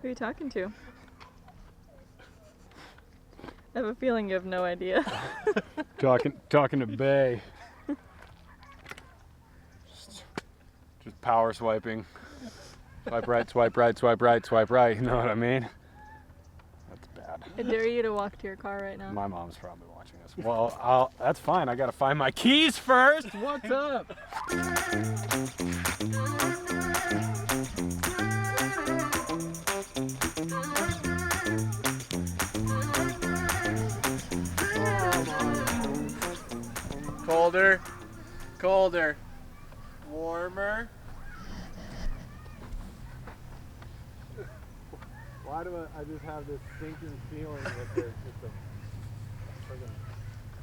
Who are you talking to? I have a feeling you have no idea. talking to Bay. Just power swiping. Swipe right, swipe right, swipe right, swipe right. You know what I mean? That's bad. I dare you to walk to your car right now. My mom's probably watching us. Well, that's fine. I gotta find my keys first. What's up? Colder, colder, warmer. Why do I just have this sinking feeling that there's just a friggin'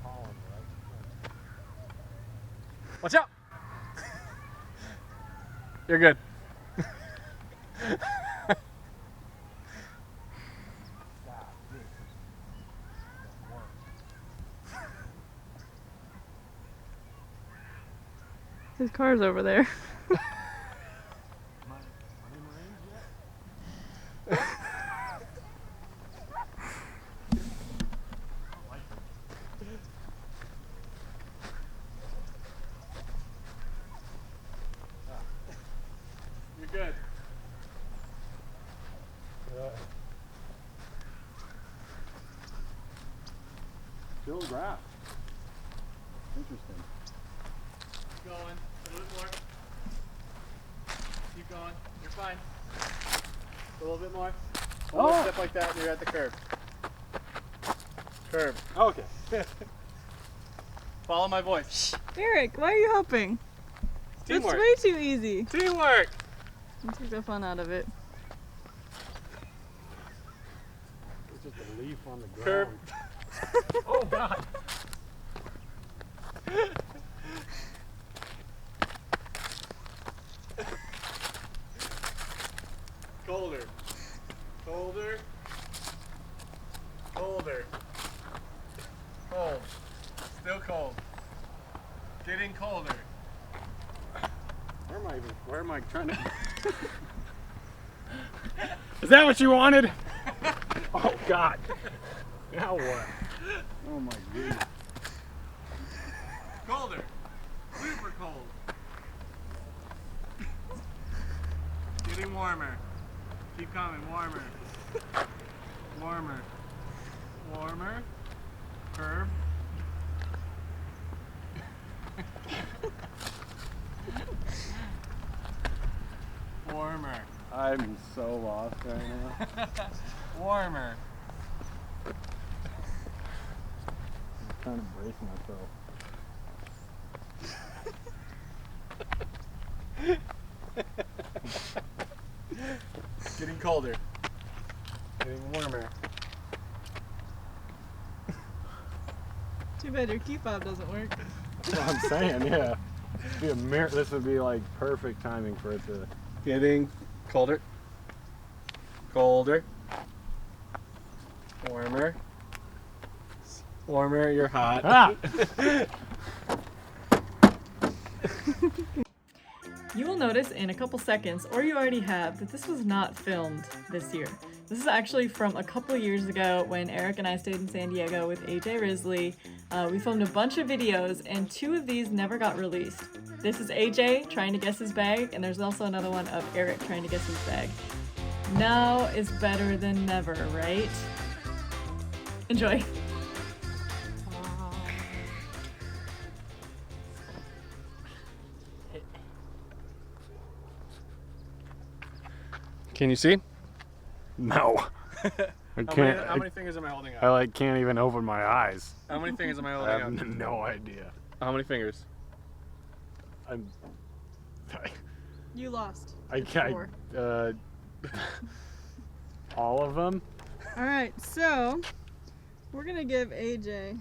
column, right? Watch out! You're good. His car's over there. You're good. Still graph. Interesting. Keep going. A little bit more. Keep going. You're fine. A little bit more. One more step like that and you're at the curve. Curve. Okay. Follow my voice. Eric, why are you helping? That's Teamwork. way too easy. Teamwork. You took the fun out of it. It's just a leaf on the Curve. ground. Oh God. Colder. Colder. Colder. Cold. Still cold. Getting colder. Where am I trying to? Is that what you wanted? Oh God. Now what? Oh my goodness. Colder. Super cold. Getting warmer. Keep coming. Warmer. Warmer. Warmer. Curve. Warmer. I'm so lost right now. Warmer. I'm trying to brace myself. Getting colder. Getting warmer. Too bad your key fob doesn't work. That's what I'm saying, yeah. It'd be a this would be like perfect timing for it to. Getting colder. Colder. Warmer. Warmer, you're hot. Ah! You will notice in a couple seconds, or you already have, that this was not filmed this year. This is actually from a couple years ago when Eric and I stayed in San Diego with AJ Risley. We filmed a bunch of videos and 2 of these never got released. This is AJ trying to guess his bag, and there's also another one of Eric trying to guess his bag. Now is better than never, right? Enjoy. Can you see? No. I can't. How many fingers am I holding up? I like can't even open my eyes. How many fingers am I I holding have up? no idea. How many fingers? You lost. I can't. All of them. Alright, so we're gonna give AJ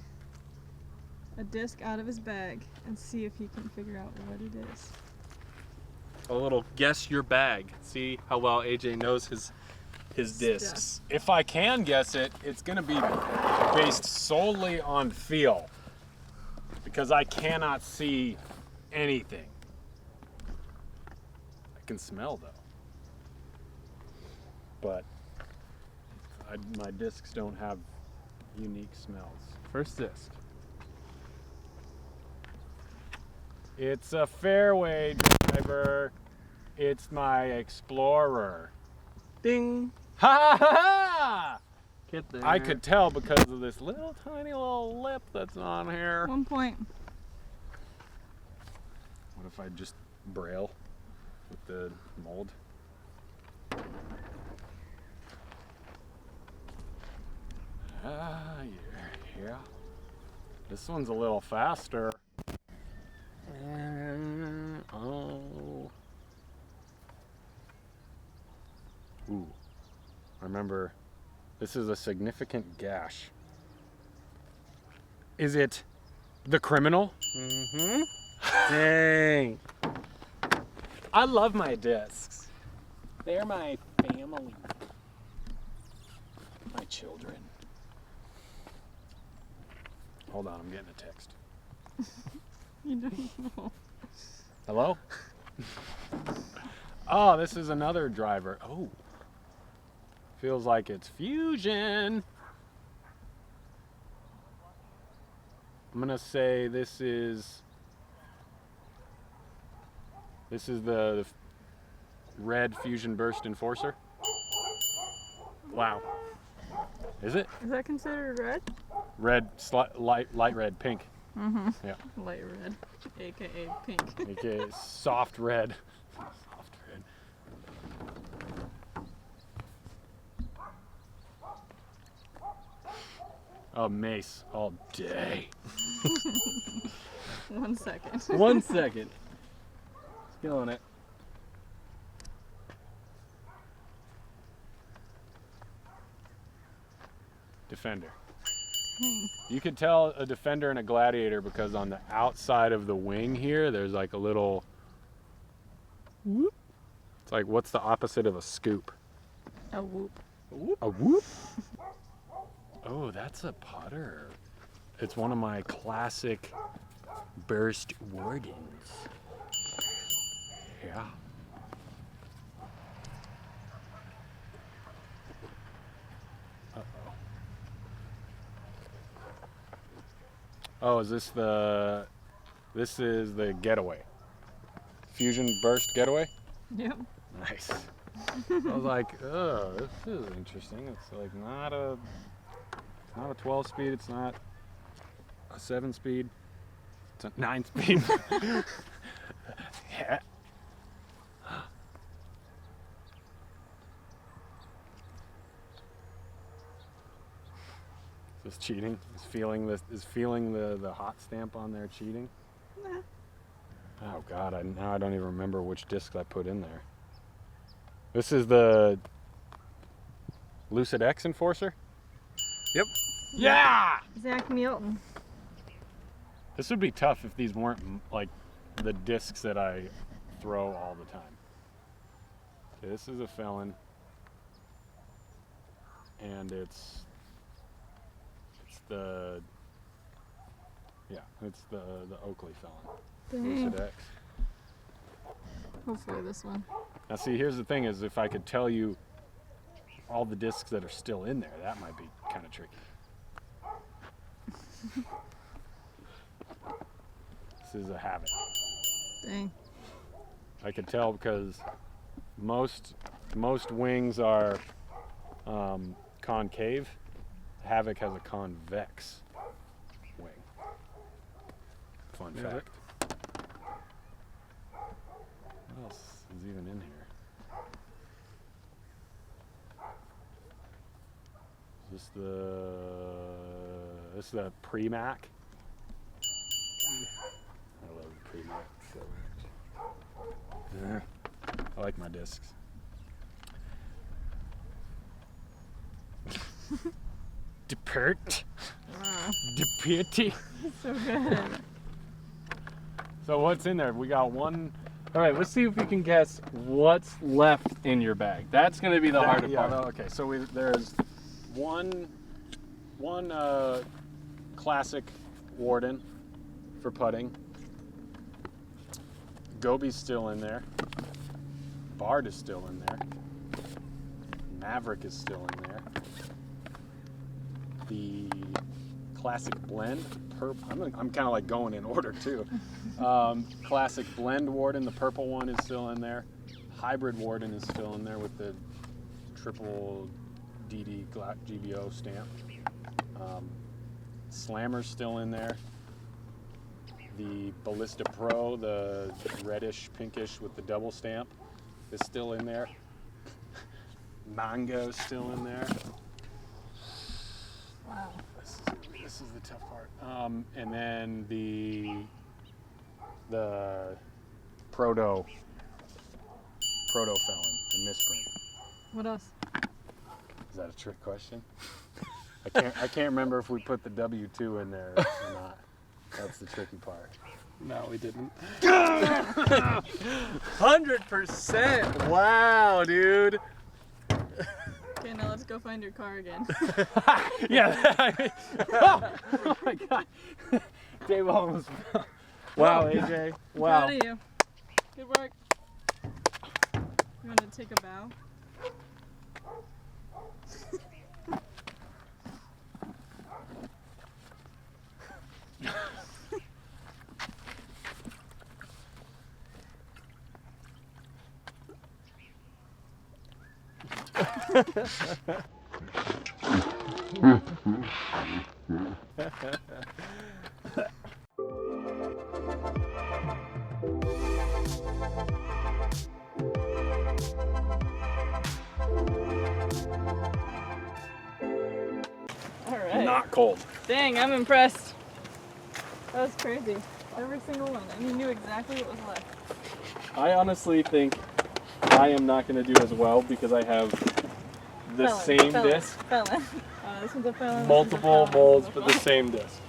a disc out of his bag and see if he can figure out what it is. A little guess your bag. See how well AJ knows his discs. If I can guess it, it's gonna be based solely on feel, because I cannot see anything. I can smell though. But my discs don't have unique smells. First disc. It's a fairway driver. It's my Explorer. Ding. Ha ha ha! Get there. I could tell because of this little tiny little lip that's on here. 1 point. What if I just braille with the mold? Yeah. This one's a little faster. Oh. Ooh. Remember, this is a significant gash. Is it the criminal? Mm-hmm. Dang. I love my discs. They're my family. My children. Hold on, I'm getting a text. You don't know. Hello? Oh, this is another driver. Oh. Feels like it's fusion. I'm gonna say this is the red fusion burst enforcer. Wow. Is it? Is that considered red? Red, light red, pink. Mm-hmm. Yeah. Light red, aka pink. AKA soft red. Soft red. Oh, mace all day. 1 second. 1 second. Killing it. Defender. You could tell a defender and a gladiator because on the outside of the wing here, there's like a little whoop. It's like, what's the opposite of a scoop? A whoop. A whoop? Oh, that's a putter. It's one of my classic burst wardens. Yeah. Uh-oh. Oh, is this the... This is the getaway. Fusion burst getaway? Yep. Nice. I was like, oh, this is interesting. It's like not a 12 speed. It's not a 7 speed. It's a 9 speed. Yeah. Is this cheating? Is feeling the hot stamp on there cheating? Nah. Oh God, now I don't even remember which disc I put in there. This is the Lucid X Enforcer? Yep. Yeah! Zach Milton. This would be tough if these weren't like the discs that I throw all the time. Okay, this is a Felon. And it's the Oakley Felon. Dang. Lucid X. Hopefully this one. Now see, here's the thing is if I could tell you all the discs that are still in there, that might be kind of tricky. This is a Havoc. Dang. I could tell because most wings are concave. Havoc has a convex wing. Fun Yeah. fact. What else is even in here? Is this the Pre-Mac? I love the Pre-Mac so much. Yeah. I like my discs. Depert. Wow. Depirty. So good. So what's in there? We got one. All right, let's see if we can guess what's left in your bag. That's going to be the harder part. Okay, so there's one classic Warden for putting. Gobi's still in there. Bard is still in there. Maverick is still in there. the classic blend. I'm kind of like going in order too. Classic blend Warden, the purple one, is still in there. Hybrid Warden is still in there with the triple DD GBO stamp. Slammer's still in there. The Ballista Pro, the reddish pinkish with the double stamp, is still in there. Mango's still in there. Wow. This is the tough part. And then the Proto Felon, the misprint. What else? Is that a trick question? I can't remember if we put the W2 in there or not. That's the tricky part. No, we didn't. 100%! Wow, dude. Okay, now let's go find your car again. Yeah. Oh my God. Dave almost. Wow, AJ. Wow. Proud of you. Good work. You want to take a bow? All right. Not cold. Dang, I'm impressed. That was crazy. Every single one. And you knew exactly what was left. I honestly think I am not going to do as well because I have the same disc. Felon. This one's a felon. Multiple this one's a felon, molds this for one's the a same disc.